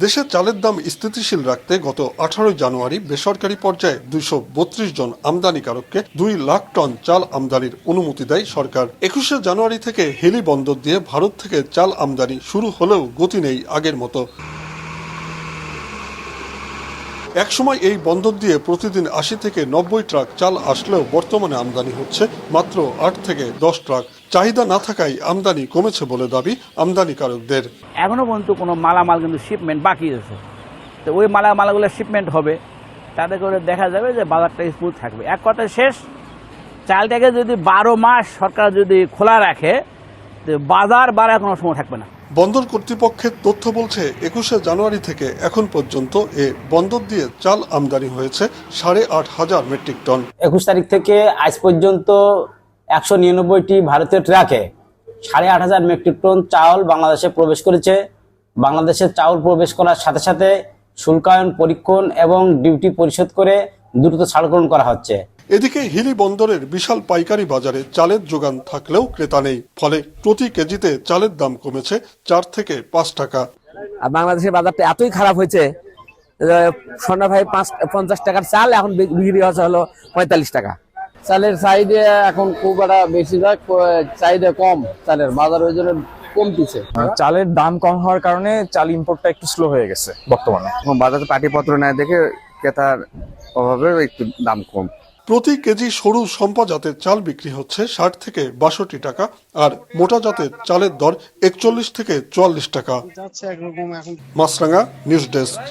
দেশে চালের দাম স্থিতিশীল রাখতে গত 18 জানুয়ারি বেসরকারি পর্যায়ে 232 জন আমদানিকারককে 2 লাখ টন চাল আমদানির অনুমতি দেয় সরকার। 21শে জানুয়ারি থেকে হিলি বন্দর দিয়ে ভারত থেকে চাল আমদানি শুরু হলেও গতি নেই আগের মতো। একসময় এই বন্দর দিয়ে প্রতিদিন 80 থেকে 90 ট্রাক চাল আসলেও বর্তমানে আমদানি হচ্ছে মাত্র 8 থেকে 10 ট্রাক। চাহিদা না থাকায় আমদানি কমেছে বলে দাবি আমদানিকারকদের। এখনো পর্যন্ত কোনো মালামাল কিন্তু শিপমেন্ট বাকি আছে, তো ওই মালাগুলো শিপমেন্ট হবে, তাতে করে দেখা যাবে যে বাজারটা স্মুথ থাকবে। এক কথা শেষ, চালটাকে যদি 12 মাস সরকার যদি খোলা রাখে, তো বাজার বাড়ার কোনো সময় থাকবে না। বন্দর কর্তৃপক্ষের তথ্য বলছে 21শে জানুয়ারি থেকে এখন পর্যন্ত এ বন্দর দিয়ে চাল আমদানি হয়েছে 8,500 মেট্রিক টন। 21 তারিখ থেকে আজ পর্যন্ত 199টি ভারতীয় ট্রাকে 8,500 মেট্রিক টন চাউল বাংলাদেশে প্রবেশ করেছে। বাংলাদেশে চাউল প্রবেশ করার সাথে সাথে শুল্কায়ন, পরীক্ষণ এবং ডিউটি পরিশোধ করে দ্রুত ছাড়গ্রহণ করা হচ্ছে। এদিকে হিলি বন্দরের বিশাল পাইকারি বাজারে চালের যোগান থাকলেও ক্রেতা নেই, ফলে প্রতি কেজিতে চালের দাম কমেছে 4 থেকে 5 টাকা। আর বাংলাদেশের বাজারটা এতই খারাপ হয়েছে, সোনা ভাই 50 টাকার চাল এখন বিক্রি হচ্ছে হলো 45 টাকা। চালের চাহিদা এখন খুব একটা বেশি না, চাহিদা কম চালের, বাজার ওই জন্য কমতিছে। চালের দাম কম হওয়ার কারণে চাল ইম্পোর্টটা একটু স্লো হয়ে গেছে বর্তমানে। বাজারে পাটিপত্র নেয় দেখে ক্রেতার অভাবে একটু দাম কম। প্রতি কেজি সরু সম্পা জাতের চাল বিক্রি হচ্ছে 60 থেকে 62 টাকা, আর মোটা জাতের চালের দর 41 থেকে 44 টাকা। মাছরাঙা নিউজ ডেস্ক।